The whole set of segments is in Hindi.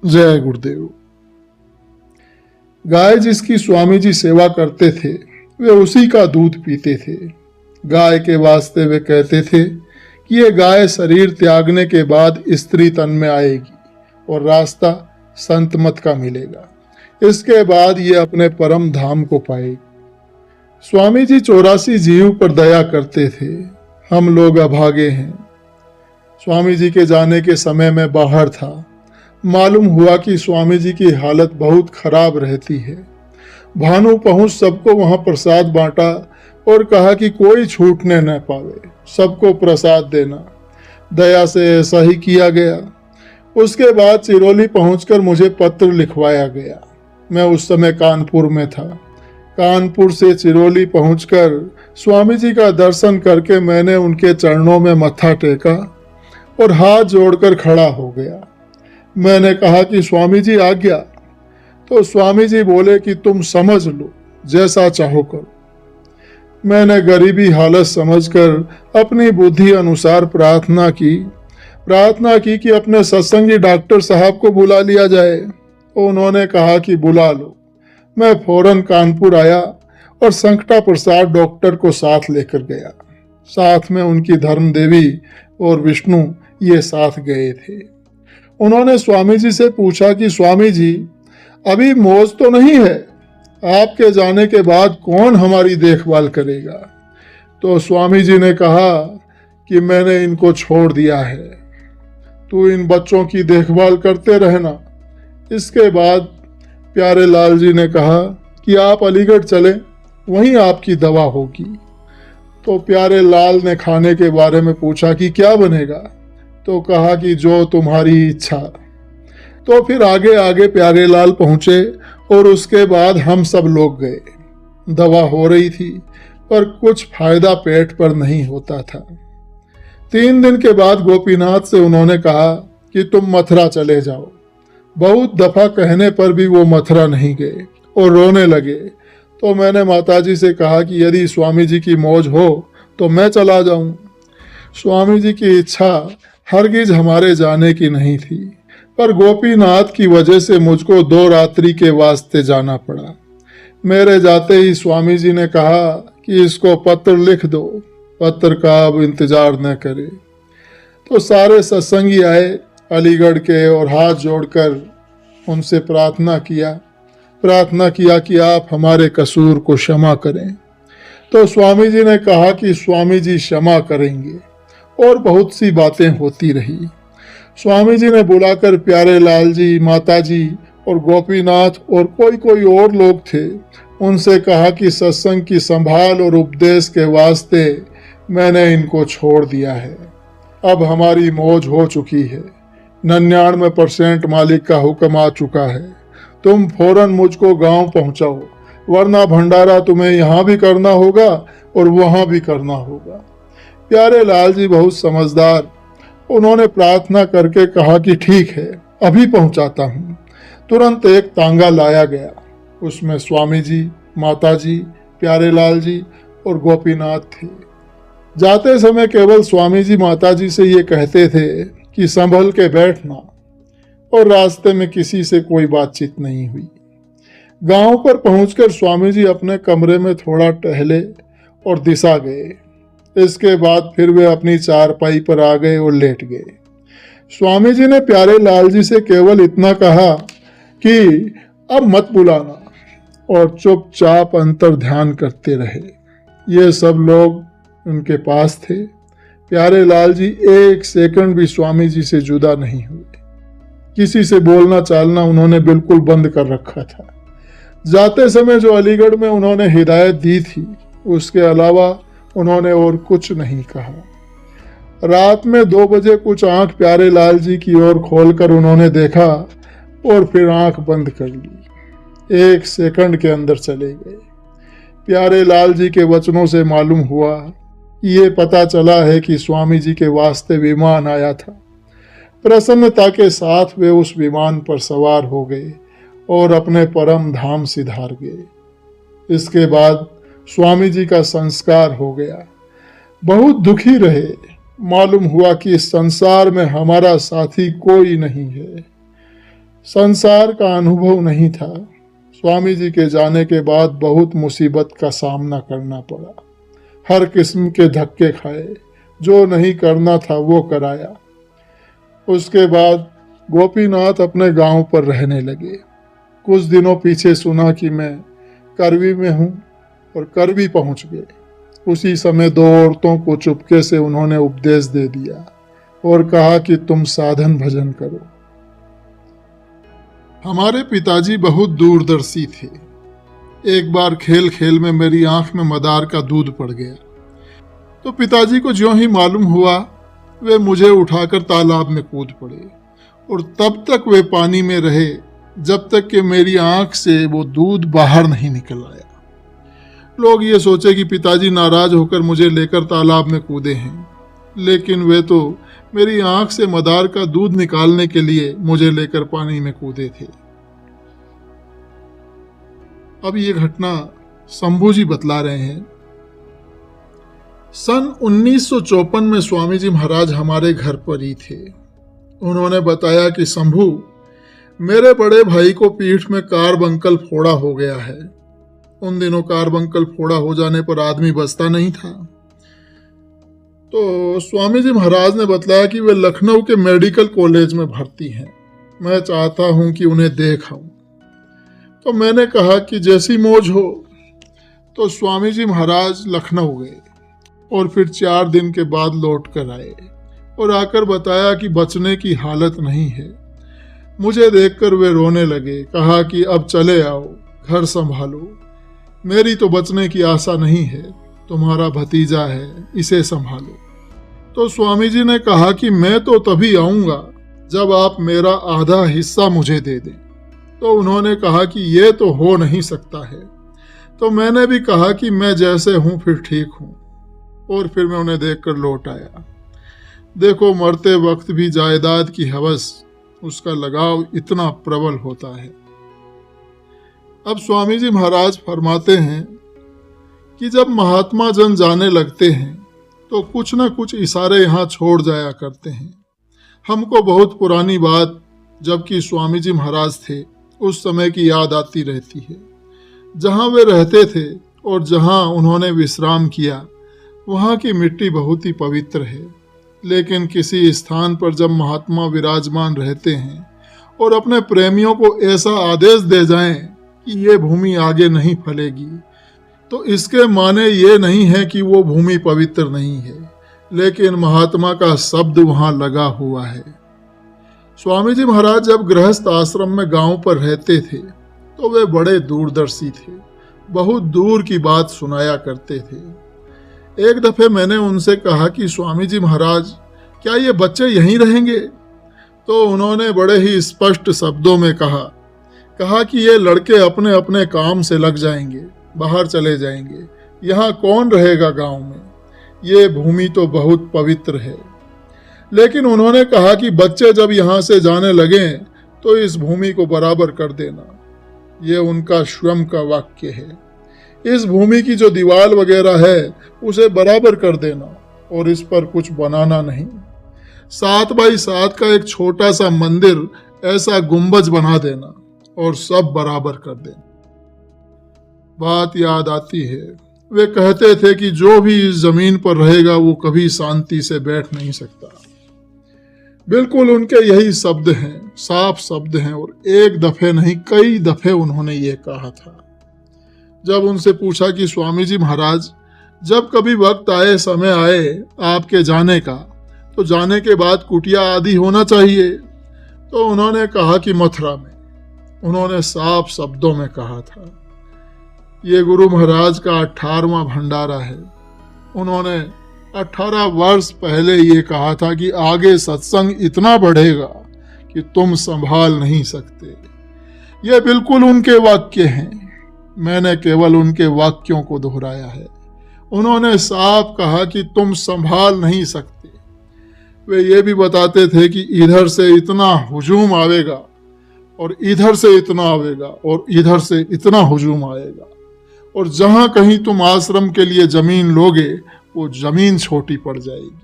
जय गुरुदेव। गाय जिसकी स्वामी जी सेवा करते थे वे उसी का दूध पीते थे। गाय के वास्ते वे कहते थे कि ये गाय शरीर त्यागने के बाद स्त्री तन में आएगी और रास्ता संत मत का मिलेगा। इसके बाद ये अपने परम धाम को पाएगी। स्वामी जी 84 जीव पर दया करते थे। हम लोग अभागे हैं। स्वामी जी के जाने के समय में बाहर था। मालूम हुआ कि स्वामी जी की हालत बहुत खराब रहती है। भानु पहुंच सबको वहां प्रसाद बांटा और कहा कि कोई छूटने न पावे, सबको प्रसाद देना। दया से ऐसा ही किया गया। उसके बाद चिरौली पहुंचकर मुझे पत्र लिखवाया गया। मैं उस समय कानपुर में था। कानपुर से चिरौली पहुंचकर स्वामी जी का दर्शन करके मैंने उनके चरणों में मत्था टेका और हाथ जोड़कर खड़ा हो गया। मैंने कहा कि स्वामी जी आज्ञा। तो स्वामी जी बोले कि तुम समझ लो, जैसा चाहो करो। मैंने गरीबी हालत समझकर अपनी बुद्धि अनुसार प्रार्थना की कि अपने सत्संगी डॉक्टर साहब को बुला लिया जाए। उन्होंने कहा कि बुला लो। मैं फौरन कानपुर आया और संकटा प्रसाद डॉक्टर को साथ लेकर गया। साथ में उनकी धर्म देवी और विष्णु ये साथ गए थे। उन्होंने स्वामी जी से पूछा कि स्वामी जी अभी मौज तो नहीं है, आपके जाने के बाद कौन हमारी देखभाल करेगा? तो स्वामी जी ने कहा कि मैंने इनको छोड़ दिया है, तू इन बच्चों की देखभाल करते रहना। इसके बाद प्यारे लाल जी ने कहा कि आप अलीगढ़ चलें, वहीं आपकी दवा होगी। तो प्यारे लाल ने खाने के बारे में पूछा कि क्या बनेगा? तो कहा कि जो तुम्हारी इच्छा। तो फिर आगे आगे प्यारे लाल पहुंचे और उसके बाद हम सब लोग गए। दवा हो रही थी पर कुछ फायदा पेट पर नहीं होता था। 3 दिन के बाद गोपीनाथ से उन्होंने कहा कि तुम मथुरा चले जाओ। बहुत दफा कहने पर भी वो मथुरा नहीं गए और रोने लगे। तो मैंने माताजी से कहा कि यदि स्वामी जी की मौज हो तो मैं चला जाऊं। स्वामी जी की इच्छा हरगिज हमारे जाने की नहीं थी, पर गोपीनाथ की वजह से मुझको 2 रात्रि के वास्ते जाना पड़ा। मेरे जाते ही स्वामी जी ने कहा कि इसको पत्र लिख दो, पत्र का अब इंतजार न करे। तो सारे सत्संगी आए अलीगढ़ के और हाथ जोड़कर उनसे प्रार्थना किया कि आप हमारे कसूर को क्षमा करें। तो स्वामी जी ने कहा कि स्वामी जी क्षमा करेंगे और बहुत सी बातें होती रही। स्वामी जी ने बुलाकर प्यारे लाल जी, माता जी और गोपीनाथ और कोई और लोग थे, उनसे कहा कि सत्संग की संभाल और उपदेश के वास्ते मैंने इनको छोड़ दिया है। अब हमारी मौज हो चुकी है। 99% मालिक का हुक्म आ चुका है। तुम फौरन मुझको गांव पहुंचाओ, वरना भंडारा तुम्हें यहाँ भी करना होगा और वहाँ भी करना होगा। प्यारे लाल जी बहुत समझदार, उन्होंने प्रार्थना करके कहा कि ठीक है, अभी पहुंचाता हूँ। तुरंत एक तांगा लाया गया। उसमें स्वामी जी, माता जी, प्यारे लाल जी और गोपीनाथ थे। जाते समय केवल स्वामी जी माता जी से ये कहते थे कि संभल के बैठना, और रास्ते में किसी से कोई बातचीत नहीं हुई। गांव पर पहुंचकर स्वामी जी अपने कमरे में थोड़ा टहले और दिशा गए। इसके बाद फिर वे अपनी चारपाई पर आ गए और लेट गए। स्वामी जी ने प्यारे लाल जी से केवल इतना कहा कि अब मत बुलाना, और चुपचाप अंतर ध्यान करते रहे। ये सब लोग उनके पास थे। प्यारे लाल जी 1 सेकंड भी स्वामी जी से जुदा नहीं हुए। किसी से बोलना चालना उन्होंने बिल्कुल बंद कर रखा था। जाते समय जो अलीगढ़ में उन्होंने हिदायत दी थी, उसके अलावा उन्होंने और कुछ नहीं कहा। रात में 2 बजे कुछ आंख प्यारे लाल जी की ओर खोलकर उन्होंने देखा और फिर आंख बंद कर ली। 1 सेकंड के अंदर चले गए। प्यारे लाल जी के वचनों से मालूम हुआ, ये पता चला है कि स्वामी जी के वास्ते विमान आया था। प्रसन्नता के साथ वे उस विमान पर सवार हो गए और अपने परम धाम सिधार गए। इसके बाद स्वामी जी का संस्कार हो गया। बहुत दुखी रहे। मालूम हुआ कि इस संसार में हमारा साथी कोई नहीं है। संसार का अनुभव नहीं था। स्वामी जी के जाने के बाद बहुत मुसीबत का सामना करना पड़ा। हर किस्म के धक्के खाए, जो नहीं करना था वो कराया। उसके बाद गोपीनाथ अपने गांव पर रहने लगे। कुछ दिनों पीछे सुना कि मैं करवी में हूँ और करवी पहुँच गए। उसी समय दो औरतों को चुपके से उन्होंने उपदेश दे दिया और कहा कि तुम साधन भजन करो। हमारे पिताजी बहुत दूरदर्शी थे। एक बार खेल खेल में मेरी आंख में मदार का दूध पड़ गया, तो पिताजी को ज्यों ही मालूम हुआ वे मुझे उठाकर तालाब में कूद पड़े और तब तक वे पानी में रहे जब तक कि मेरी आंख से वो दूध बाहर नहीं निकल आया। लोग ये सोचे कि पिताजी नाराज होकर मुझे लेकर तालाब में कूदे हैं, लेकिन वे तो मेरी आंख से मदार का दूध निकालने के लिए मुझे लेकर पानी में कूदे थे। अब ये घटना शंभू जी बतला रहे हैं। सन 1954 में स्वामी जी महाराज हमारे घर पर ही थे। उन्होंने बताया कि शंभू, मेरे बड़े भाई को पीठ में कार्बंकल फोड़ा हो गया है। उन दिनों कार्बंकल फोड़ा हो जाने पर आदमी बचता नहीं था। तो स्वामी जी महाराज ने बतलाया कि वे लखनऊ के मेडिकल कॉलेज में भर्ती हैं। मैं चाहता हूं कि उन्हें देख आऊं। तो मैंने कहा कि जैसी मौज हो। तो स्वामी जी महाराज लखनऊ गए और फिर 4 दिन के बाद लौट कर आए और आकर बताया कि बचने की हालत नहीं है। मुझे देखकर वे रोने लगे। कहा कि अब चले आओ, घर संभालो। मेरी तो बचने की आशा नहीं है, तुम्हारा भतीजा है, इसे संभालो। तो स्वामी जी ने कहा कि मैं तो तभी आऊंगा जब आप मेरा आधा हिस्सा मुझे दे दें। तो उन्होंने कहा कि ये तो हो नहीं सकता है। तो मैंने भी कहा कि मैं जैसे हूं फिर ठीक हूं, और फिर मैं उन्हें देखकर लौट आया। देखो, मरते वक्त भी जायदाद की हवस, उसका लगाव इतना प्रबल होता है। अब स्वामी जी महाराज फरमाते हैं कि जब महात्मा जन जाने लगते हैं तो कुछ न कुछ इशारे यहाँ छोड़ जाया करते हैं। हमको बहुत पुरानी बात, जबकि स्वामी जी महाराज थे उस समय की याद आती रहती है। जहाँ वे रहते थे और जहाँ उन्होंने विश्राम किया, वहाँ की मिट्टी बहुत ही पवित्र है। लेकिन किसी स्थान पर जब महात्मा विराजमान रहते हैं और अपने प्रेमियों को ऐसा आदेश दे जाएं कि ये भूमि आगे नहीं फलेगी, तो इसके माने ये नहीं है कि वो भूमि पवित्र नहीं है, लेकिन महात्मा का शब्द वहाँ लगा हुआ है। स्वामी जी महाराज जब गृहस्थ आश्रम में गांव पर रहते थे तो वे बड़े दूरदर्शी थे। बहुत दूर की बात सुनाया करते थे। एक दफे मैंने उनसे कहा कि स्वामी जी महाराज, क्या ये बच्चे यहीं रहेंगे? तो उन्होंने बड़े ही स्पष्ट शब्दों में कहा कि ये लड़के अपने अपने काम से लग जाएंगे, बाहर चले जाएंगे। यहाँ कौन रहेगा गांव में? ये भूमि तो बहुत पवित्र है। लेकिन उन्होंने कहा कि बच्चे जब यहाँ से जाने लगें तो इस भूमि को बराबर कर देना। ये उनका स्वयं का वाक्य है। इस भूमि की जो दीवार वगैरह है उसे बराबर कर देना और इस पर कुछ बनाना नहीं। 7 बाई 7 का एक छोटा सा मंदिर, ऐसा गुंबज बना देना और सब बराबर कर देना। बात याद आती है, वे कहते थे कि जो भी इस जमीन पर रहेगा वो कभी शांति से बैठ नहीं सकता। बिल्कुल उनके यही शब्द हैं, साफ शब्द हैं, और एक दफे नहीं कई दफे उन्होंने ये कहा था। जब उनसे पूछा कि स्वामी जी महाराज, जब कभी वक्त आए, समय आए आपके जाने का, तो जाने के बाद कुटिया आदि होना चाहिए। तो उन्होंने कहा कि मथुरा में। उन्होंने साफ शब्दों में कहा था। ये गुरु महाराज का 18वां भंडारा है। उन्होंने 18 वर्ष पहले ये कहा था कि आगे सत्संग इतना बढ़ेगा कि तुम संभाल नहीं सकते। ये बिल्कुल उनके वाक्य हैं। मैंने केवल उनके वाक्यों को दोहराया है। उन्होंने साफ कहा कि तुम संभाल नहीं सकते। वे ये भी बताते थे कि इधर से इतना हुजूम आवेगा और इधर से इतना आवेगा और इधर से इतना हुजूम आएगा, और जहां कहीं तुम आश्रम के लिए जमीन लोगे वो जमीन छोटी पड़ जाएगी,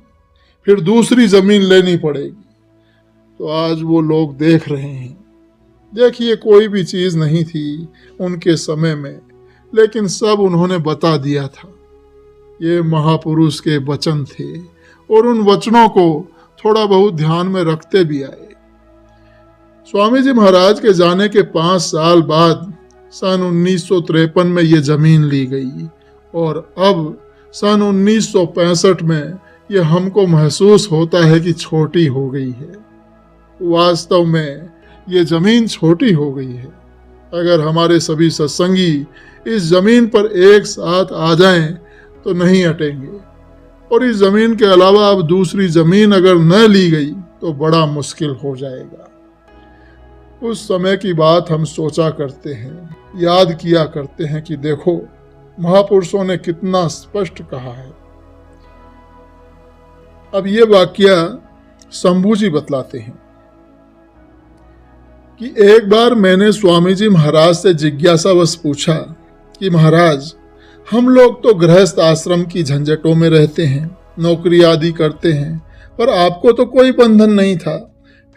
फिर दूसरी जमीन लेनी पड़ेगी। तो आज वो लोग देख रहे हैं देखिए, कोई भी चीज नहीं थी उनके समय में, लेकिन सब उन्होंने बता दिया था। ये महापुरुष के वचन थे और उन वचनों को थोड़ा बहुत ध्यान में रखते भी आए। स्वामी जी महाराज के जाने के 5 साल बाद सन 1953 में ये जमीन ली गई और अब सन 1965 में ये हमको महसूस होता है कि छोटी हो गई है। वास्तव में ये जमीन छोटी हो गई है। अगर हमारे सभी सत्संगी इस जमीन पर एक साथ आ जाएं तो नहीं अटेंगे, और इस जमीन के अलावा अब दूसरी जमीन अगर न ली गई तो बड़ा मुश्किल हो जाएगा। उस समय की बात हम सोचा करते हैं, याद किया करते हैं कि देखो महापुरुषों ने कितना स्पष्ट कहा है। अब ये वाकया शंभू जी बतलाते हैं कि एक बार मैंने स्वामी जी महाराज से जिज्ञासावश पूछा कि महाराज, हम लोग तो गृहस्थ आश्रम की झंझटों में रहते हैं, नौकरी आदि करते हैं, पर आपको तो कोई बंधन नहीं था,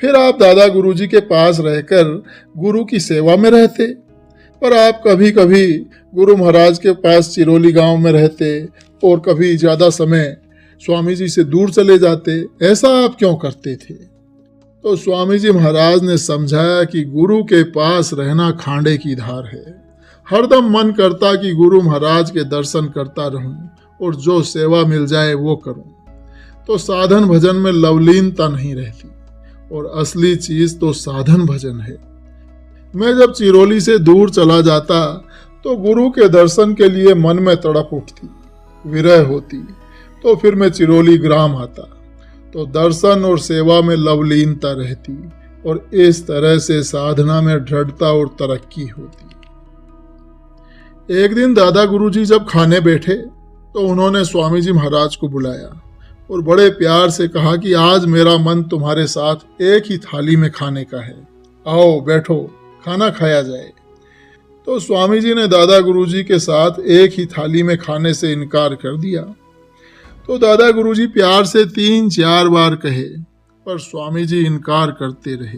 फिर आप दादा गुरुजी के पास रहकर गुरु की सेवा में रहते, पर आप कभी कभी गुरु महाराज के पास चिरोली गांव में रहते और कभी ज़्यादा समय स्वामी जी से दूर चले जाते, ऐसा आप क्यों करते थे? तो स्वामी जी महाराज ने समझाया कि गुरु के पास रहना खांडे की धार है। हरदम मन करता कि गुरु महाराज के दर्शन करता रहूं और जो सेवा मिल जाए वो करूं, तो साधन भजन में लवलीनता नहीं रहती, और असली चीज तो साधन भजन है। मैं जब चिरोली से दूर चला जाता तो गुरु के दर्शन के लिए मन में तड़प उठती, विरह होती, तो फिर मैं चिरोली ग्राम आता तो दर्शन और सेवा में लवलीनता रहती, और इस तरह से साधना में दृढ़ता और तरक्की होती। एक दिन दादा गुरुजी जब खाने बैठे तो उन्होंने स्वामी जी महाराज को बुलाया और बड़े प्यार से कहा कि आज मेरा मन तुम्हारे साथ एक ही थाली में खाने का है, आओ बैठो, खाना खाया जाए। तो स्वामी जी ने दादा गुरुजी के साथ एक ही थाली में खाने से इनकार कर दिया। तो दादा गुरुजी प्यार से 3-4 बार कहे, पर स्वामी जी इनकार करते रहे।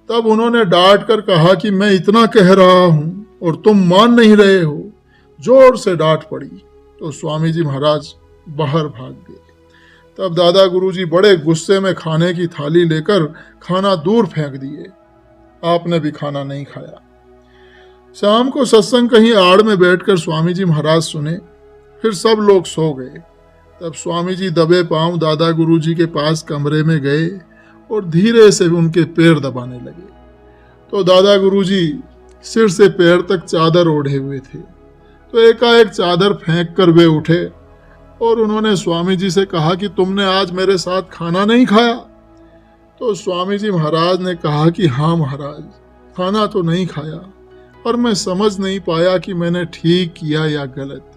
तब उन्होंने डांट कर कहा कि मैं इतना कह रहा हूं और तुम मान नहीं रहे हो। जोर से डांट पड़ी तो स्वामी जी महाराज बाहर भाग गए। तब दादा गुरुजी बड़े गुस्से में खाने की थाली लेकर खाना दूर फेंक दिए। आपने भी खाना नहीं खाया। शाम को सत्संग कहीं आड़ में बैठकर स्वामी जी महाराज सुने, फिर सब लोग सो गए। तब स्वामी जी दबे पांव दादा गुरुजी के पास कमरे में गए और धीरे से उनके पैर दबाने लगे। तो दादा गुरुजी सिर से पैर तक चादर ओढ़े हुए थे। तो एकाएक चादर फेंक कर वे उठे और उन्होंने स्वामी जी से कहा कि तुमने आज मेरे साथ खाना नहीं खाया? तो स्वामी जी महाराज ने कहा कि हाँ महाराज, खाना तो नहीं खाया, पर मैं समझ नहीं पाया कि मैंने ठीक किया या गलत।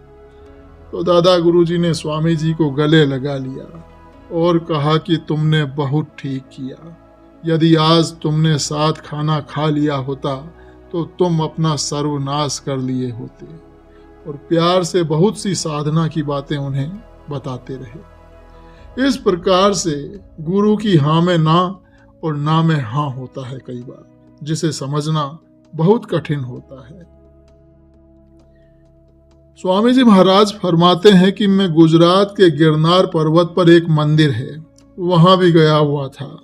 तो दादा गुरुजी ने स्वामी जी को गले लगा लिया और कहा कि तुमने बहुत ठीक किया। यदि आज तुमने साथ खाना खा लिया होता तो तुम अपना सर्वनाश कर लिए होते। और प्यार से बहुत सी साधना की बातें उन्हें बताते रहे। इस प्रकार से गुरु की हाँ में ना और ना में हाँ होता है कई बार, जिसे समझना बहुत कठिन होता है। स्वामी जी महाराज फरमाते हैं कि मैं गुजरात के गिरनार पर्वत पर एक मंदिर है, वहां भी गया हुआ था।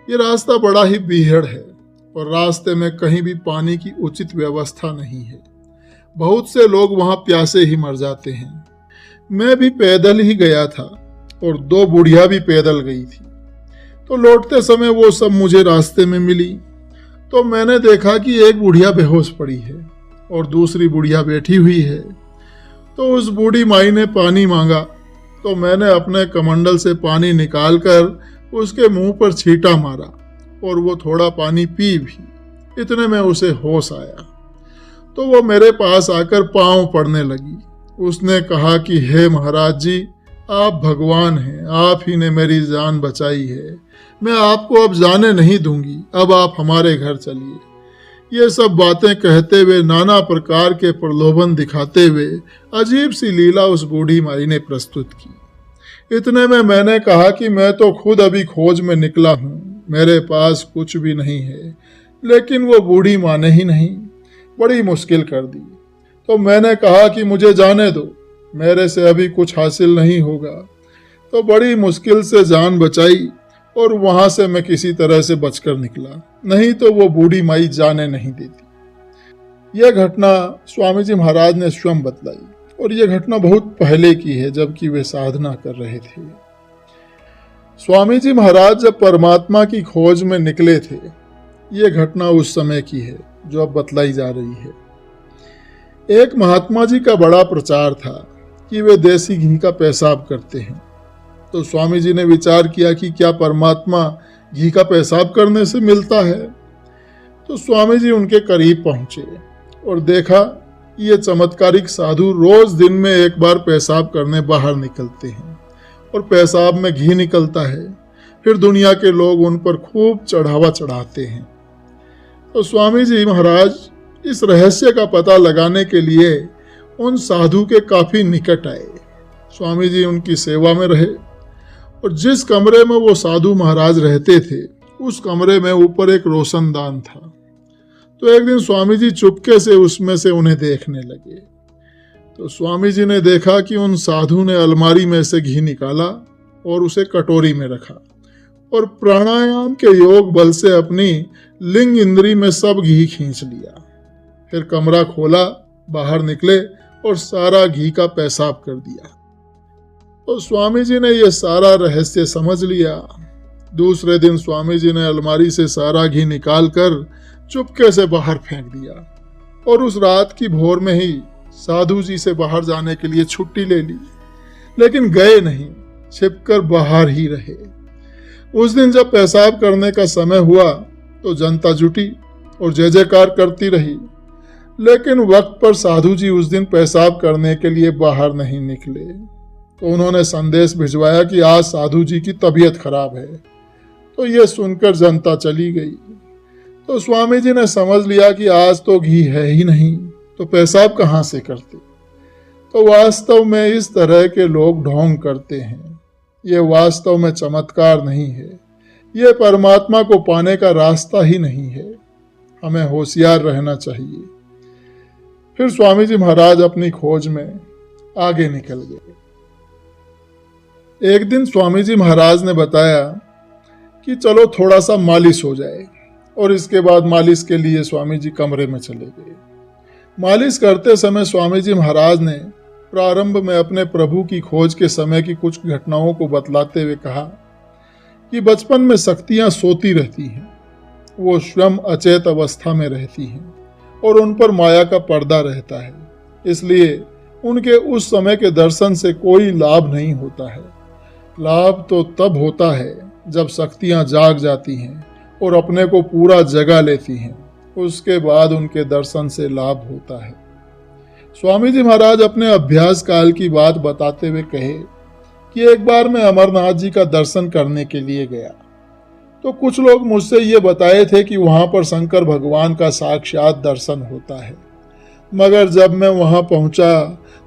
ये रास्ता बड़ा ही बीहड़ है और रास्ते में कहीं भी पानी की उचित व्यवस्था नहीं है। बहुत से लोग वहां प्यासे ही मर जाते हैं। मैं भी पैदल ही गया था और 2 बुढ़िया भी पैदल गई थी। तो लौटते समय वो सब मुझे रास्ते में मिली। तो मैंने देखा कि एक बुढ़िया बेहोश पड़ी है और दूसरी बुढ़िया बैठी हुई है। तो उस बूढ़ी माई ने पानी मांगा, तो मैंने अपने कमंडल से पानी निकालकर उसके मुंह पर छींटा मारा और वो थोड़ा पानी पी भी। इतने में उसे होश आया तो वो मेरे पास आकर पांव पड़ने लगी। उसने कहा कि हे महाराज जी, आप भगवान हैं, आप ही ने मेरी जान बचाई है। मैं आपको अब जाने नहीं दूंगी, अब आप हमारे घर चलिए। ये सब बातें कहते हुए, नाना प्रकार के प्रलोभन दिखाते हुए अजीब सी लीला उस बूढ़ी माई ने प्रस्तुत की। इतने में मैंने कहा कि मैं तो खुद अभी खोज में निकला हूँ, मेरे पास कुछ भी नहीं है, लेकिन वो बूढ़ी माने ही नहीं, बड़ी मुश्किल कर दी। तो मैंने कहा कि मुझे जाने दो, मेरे से अभी कुछ हासिल नहीं होगा। तो बड़ी मुश्किल से जान बचाई और वहां से मैं किसी तरह से बचकर निकला, नहीं तो वो बूढ़ी माई जाने नहीं देती। यह घटना स्वामी जी महाराज ने स्वयं बतलाई, और यह घटना बहुत पहले की है, जबकि वे साधना कर रहे थे। स्वामी जी महाराज जब परमात्मा की खोज में निकले थे, ये घटना उस समय की है जो अब बतलाई जा रही है। एक महात्मा जी का बड़ा प्रचार था कि वे देसी घी का पेशाब करते हैं। तो स्वामी जी ने विचार किया कि क्या परमात्मा घी का पेशाब करने से मिलता है। तो स्वामी जी उनके करीब पहुंचे और देखा कि ये चमत्कारिक साधु रोज दिन में एक बार पेशाब करने बाहर निकलते हैं और पेशाब में घी निकलता है। फिर दुनिया के लोग उन पर खूब चढ़ावा चढ़ाते हैं। तो स्वामी जी महाराज इस रहस्य का पता लगाने के लिए उन साधु के काफी निकट आए। स्वामी जी उनकी सेवा में रहे और जिस कमरे में वो साधु महाराज रहते थे, उस कमरे में ऊपर एक रोशनदान था। तो एक दिन स्वामी जी चुपके से उसमें से उन्हें देखने लगे। तो स्वामी जी ने देखा कि उन साधु ने अलमारी में से घी निकाला और उसे कटोरी में रखा और प्राणायाम के योग बल से अपनी लिंग इंद्री में सब घी खींच लिया। फिर कमरा खोला, बाहर निकले और सारा घी का पेशाब कर दिया। तो स्वामी जी ने यह सारा रहस्य समझ लिया। दूसरे दिन स्वामी जी ने अलमारी से सारा घी निकाल कर चुपके से बाहर फेंक दिया और उस रात की भोर में ही साधु जी से बाहर जाने के लिए छुट्टी ले ली, लेकिन गए नहीं, छिपकर बाहर ही रहे। उस दिन जब पेशाब करने का समय हुआ तो जनता जुटी और जय जयकार करती रही, लेकिन वक्त पर साधु जी उस दिन पेशाब करने के लिए बाहर नहीं निकले। तो उन्होंने संदेश भिजवाया कि आज साधु जी की तबीयत खराब है। तो ये सुनकर जनता चली गई। तो स्वामी जी ने समझ लिया कि आज तो घी है ही नहीं, तो पेशाब कहाँ से करते। तो वास्तव में इस तरह के लोग ढोंग करते हैं। ये वास्तव में चमत्कार नहीं है, ये परमात्मा को पाने का रास्ता ही नहीं है। हमें होशियार रहना चाहिए। फिर स्वामी जी महाराज अपनी खोज में आगे निकल गए। एक दिन स्वामी जी महाराज ने बताया कि चलो थोड़ा सा मालिश हो जाए, और इसके बाद मालिश के लिए स्वामी जी कमरे में चले गए। मालिश करते समय स्वामी जी महाराज ने प्रारंभ में अपने प्रभु की खोज के समय की कुछ घटनाओं को बतलाते हुए कहा कि बचपन में शक्तियां सोती रहती हैं, वो स्वयं अचेत अवस्था में रहती हैं और उन पर माया का पर्दा रहता है, इसलिए उनके उस समय के दर्शन से कोई लाभ नहीं होता है। लाभ तो तब होता है जब शक्तियां जाग जाती हैं और अपने को पूरा जगा लेती हैं, उसके बाद उनके दर्शन से लाभ होता है। स्वामी जी महाराज अपने अभ्यास काल की बात बताते हुए कहे कि एक बार मैं अमरनाथ जी का दर्शन करने के लिए गया। तो कुछ लोग मुझसे ये बताए थे कि वहां पर शंकर भगवान का साक्षात दर्शन होता है, मगर जब मैं वहां पहुंचा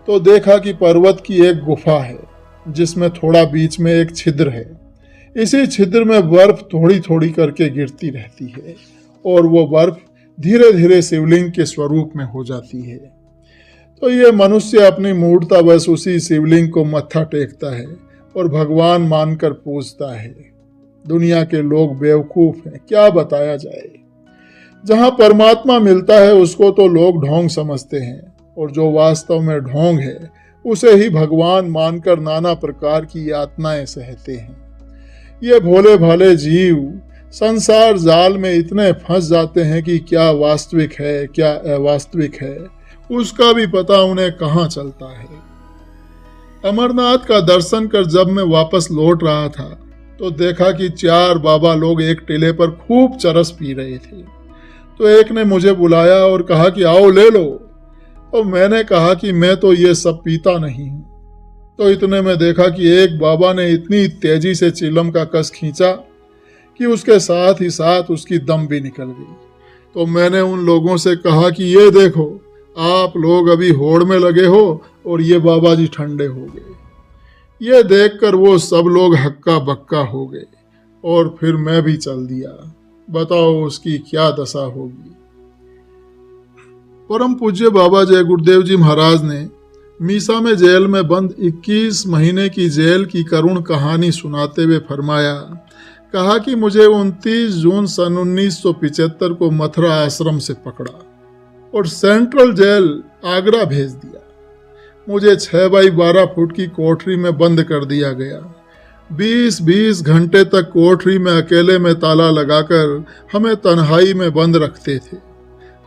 तो देखा कि पर्वत की एक गुफा है जिसमें थोड़ा बीच में एक छिद्र है। इसी छिद्र में बर्फ थोड़ी थोड़ी करके गिरती रहती है और वो बर्फ धीरे धीरे शिवलिंग के स्वरूप में हो जाती है। तो ये मनुष्य अपनी मूर्ता बस उसी शिवलिंग को मत्था टेकता है और भगवान मानकर पूजता है। दुनिया के लोग बेवकूफ हैं, क्या बताया जाए। जहां परमात्मा मिलता है उसको तो लोग ढोंग समझते हैं, और जो वास्तव में ढोंग है उसे ही भगवान मानकर नाना प्रकार की यातनाएं सहते हैं। ये भोले भाले जीव संसार जाल में इतने फंस जाते हैं कि क्या वास्तविक है क्या अवास्तविक है उसका भी पता उन्हें कहाँ चलता है। अमरनाथ का दर्शन कर जब मैं वापस लौट रहा था तो देखा कि 4 बाबा लोग एक टीले पर खूब चरस पी रहे थे। तो एक ने मुझे बुलाया और कहा कि आओ ले लो। और मैंने कहा कि मैं तो ये सब पीता नहीं हूँ। तो इतने में देखा कि एक बाबा ने इतनी तेजी से चिलम का कस खींचा कि उसके साथ ही साथ उसकी दम भी निकल गई। तो मैंने उन लोगों से कहा कि ये देखो, आप लोग अभी होड़ में लगे हो और ये बाबा जी ठंडे हो गए। ये देखकर वो सब लोग हक्का बक्का हो गए और फिर मैं भी चल दिया। बताओ उसकी क्या दशा होगी। परम पूज्य बाबा जय गुरुदेव जी महाराज ने मीसा में जेल में बंद 21 महीने की जेल की करुण कहानी सुनाते हुए फरमाया, कहा कि मुझे 29 जून सन 1975 को मथुरा आश्रम से पकड़ा और सेंट्रल जेल आगरा भेज दिया। मुझे 6 बाई 12 फुट की कोठरी में बंद कर दिया गया। 20-20 घंटे तक कोठरी में अकेले में ताला लगाकर हमें तन्हाई में बंद रखते थे।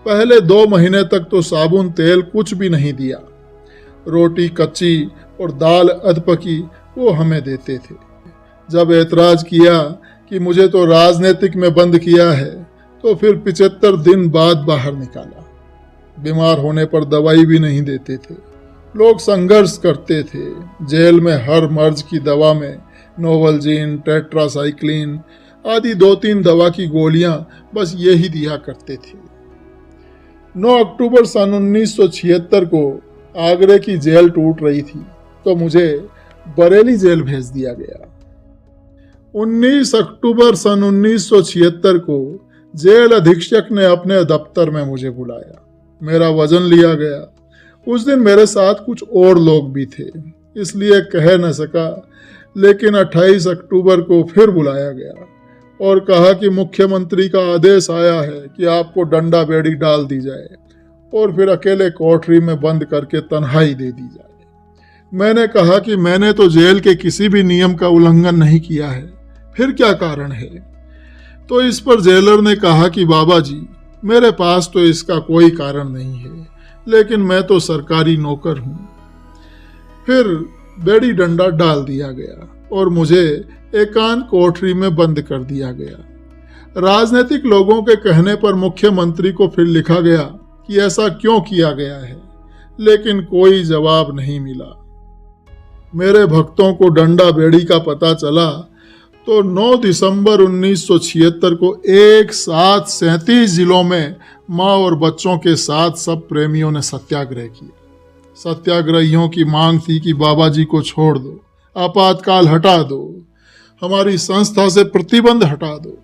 पहले 2 महीने तक तो साबुन तेल कुछ भी नहीं दिया। रोटी कच्ची और दाल अधपकी वो हमें देते थे। जब ऐतराज किया कि मुझे तो राजनीतिक में बंद किया है, तो फिर 75 दिन बाद बाहर निकाला। बीमार होने पर दवाई भी नहीं देते थे। लोग संघर्ष करते थे। जेल में हर मर्ज की दवा में नोवलजीन, टेट्रासाइक्लिन आदि 2-3 दवा की गोलियां बस यही दिया करते थे। 9 अक्टूबर सन 1976 को आगरे की जेल टूट रही थी तो मुझे बरेली जेल भेज दिया गया। 19 अक्टूबर सन 1976 को जेल अधीक्षक ने अपने दफ्तर में मुझे बुलाया। मेरा वजन लिया गया। उस दिन मेरे साथ कुछ और लोग भी थे, इसलिए कह न सका, लेकिन 28 अक्टूबर को फिर बुलाया गया और कहा कि मुख्यमंत्री का आदेश आया है कि आपको डंडा बेड़ी डाल दी जाए और फिर अकेले कोठरी में बंद करके तन्हाई दे दी जाए। मैंने कहा कि मैंने तो जेल के किसी भी नियम का उल्लंघन नहीं किया है, फिर क्या कारण है। तो इस पर जेलर ने कहा कि बाबा जी, मेरे पास तो इसका कोई कारण नहीं है, लेकिन मैं तो सरकारी नौकर हूं। फिर बेड़ी डंडा डाल दिया गया और मुझे एकांत कोठरी में बंद कर दिया गया। राजनीतिक लोगों के कहने पर मुख्यमंत्री को फिर लिखा गया कि ऐसा क्यों किया गया है, लेकिन कोई जवाब नहीं मिला। मेरे भक्तों को डंडा बेड़ी का पता चला तो 9 दिसंबर 1976 को एक साथ 37 जिलों में माँ और बच्चों के साथ सब प्रेमियों ने सत्याग्रह किया। सत्याग्रहियों की मांग थी कि बाबा जी को छोड़ दो, आपातकाल हटा दो, हमारी संस्था से प्रतिबंध हटा दो।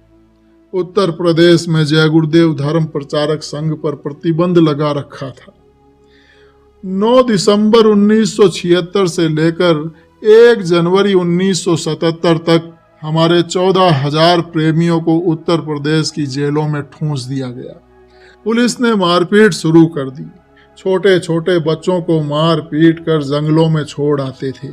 उत्तर प्रदेश में जय गुरुदेव धर्म प्रचारक संघ पर प्रतिबंध लगा रखा था। 9 दिसंबर 1976 से लेकर 1 जनवरी 1977 तक हमारे 14,000 प्रेमियों को उत्तर प्रदेश की जेलों में ठूंस दिया गया। पुलिस ने मारपीट शुरू कर दी। छोटे छोटे बच्चों को मार पीट कर जंगलों में छोड़ आते थे,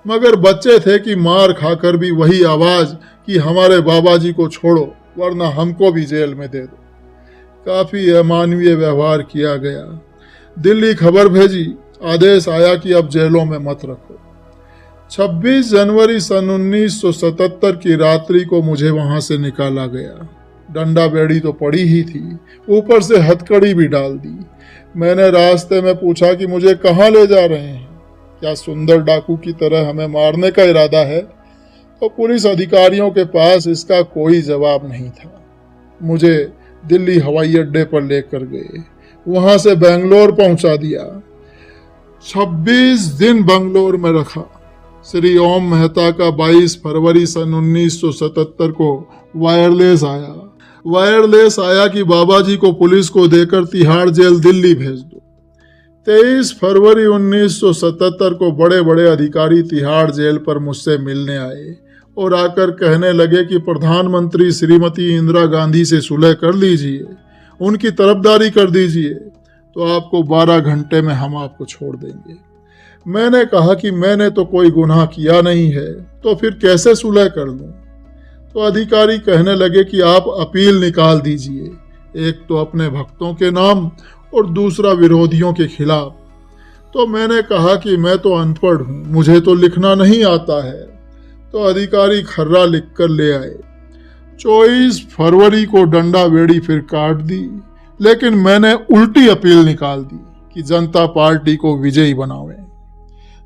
मगर बच्चे थे कि मार खाकर भी वही आवाज कि हमारे बाबा जी को छोड़ो वरना हमको भी जेल में दे दो। काफी अमानवीय व्यवहार किया गया। दिल्ली खबर भेजी, आदेश आया कि अब जेलों में मत रखो। 26 जनवरी सन 1977 की रात्रि को मुझे वहां से निकाला गया। डंडा बेड़ी तो पड़ी ही थी, ऊपर से हथकड़ी भी डाल दी। मैंने रास्ते में पूछा कि मुझे कहाँ ले जा रहे हैं, क्या सुंदर डाकू की तरह हमें मारने का इरादा है? तो पुलिस अधिकारियों के पास इसका कोई जवाब नहीं था। मुझे दिल्ली हवाई अड्डे पर लेकर गए, वहां से बेंगलोर पहुंचा दिया। 26 दिन बेंगलोर में रखा। श्री ओम मेहता का 22 फरवरी सन 1977 को वायरलेस आया कि बाबा जी को पुलिस को देकर तिहाड़ जेल दिल्ली भेज दो। 23 फरवरी 1977 को बड़े बड़े अधिकारी तिहाड़ जेल पर मुझसे मिलने आए और आकर कहने लगे कि प्रधानमंत्री श्रीमती इंदिरा गांधी से सुलह कर लीजिए, उनकी तरफदारी कर दीजिए, तो आपको 12 घंटे में हम आपको छोड़ देंगे। मैंने कहा कि मैंने तो कोई गुनाह किया नहीं है, तो फिर कैसे सुलह कर लूं? तो अधिकारी कहने लगे कि आप अपील निकाल दीजिए, एक तो अपने भक्तों के नाम और दूसरा विरोधियों के खिलाफ। तो मैंने कहा कि मैं तो अनपढ़ हूं, मुझे तो लिखना नहीं आता है। तो अधिकारी खर्रा लिख कर ले आए। 24 फरवरी को डंडा बेड़ी फिर काट दी, लेकिन मैंने उल्टी अपील निकाल दी कि जनता पार्टी को विजयी बनावें।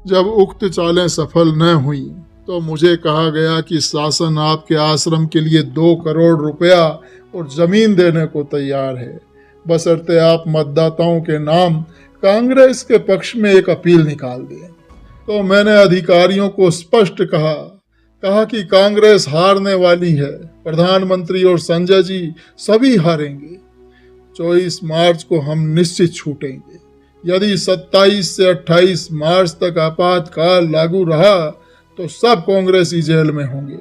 जब उक्त चालें सफल न हुई तो मुझे कहा गया कि शासन आपके आश्रम के लिए 2 करोड़ रुपया और जमीन देने को तैयार है, बशर्ते आप मतदाताओं के नाम कांग्रेस के पक्ष में एक अपील निकाल दें। तो मैंने अधिकारियों को स्पष्ट कहा कहा कि कांग्रेस हारने वाली है, प्रधानमंत्री और संजय जी सभी हारेंगे। 24 मार्च को हम निश्चित छूटेंगे। यदि 27 से 28 मार्च तक आपातकाल लागू रहा तो सब कांग्रेसी जेल में होंगे।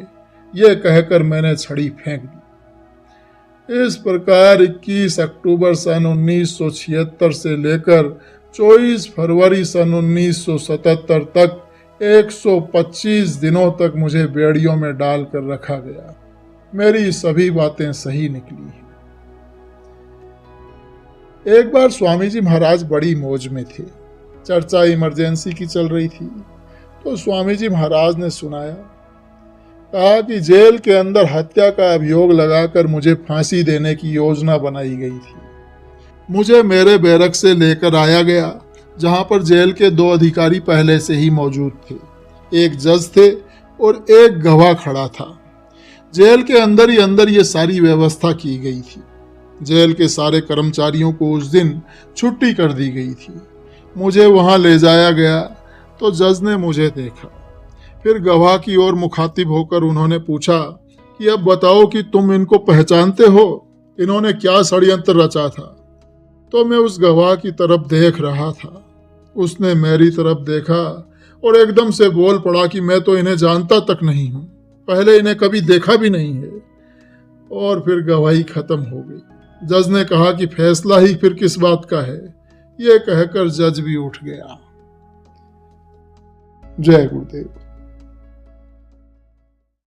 ये कहकर मैंने छड़ी फेंक दी। इस प्रकार 21 अक्टूबर सन 1976 से लेकर 24 फरवरी सन 1977 तक 125 दिनों तक मुझे बेड़ियों में डालकर रखा गया। मेरी सभी बातें सही निकली हैं। एक बार स्वामी जी महाराज बड़ी मौज में थे। चर्चा इमरजेंसी की चल रही थी तो स्वामी जी महाराज ने सुनाया, कहा कि जेल के अंदर हत्या का अभियोग लगाकर मुझे फांसी देने की योजना बनाई गई थी। मुझे मेरे बैरक से लेकर आया गया, जहां पर जेल के 2 अधिकारी पहले से ही मौजूद थे। एक जज थे और एक गवाह खड़ा था। जेल के अंदर ही अंदर ये सारी व्यवस्था की गई थी। जेल के सारे कर्मचारियों को उस दिन छुट्टी कर दी गई थी। मुझे वहां ले जाया गया तो जज ने मुझे देखा। फिर गवाह की ओर मुखातिब होकर उन्होंने पूछा कि अब बताओ कि तुम इनको पहचानते हो, इन्होंने क्या षड्यंत्र रचा था। तो मैं उस गवाह की तरफ देख रहा था। उसने मेरी तरफ देखा और एकदम से बोल पड़ा कि मैं तो इन्हें जानता तक नहीं हूं, पहले इन्हें कभी देखा भी नहीं है। और फिर गवाही खत्म हो गई। जज ने कहा कि फैसला ही फिर किस बात का है। ये कहकर जज भी उठ गया। जय गुरुदेव।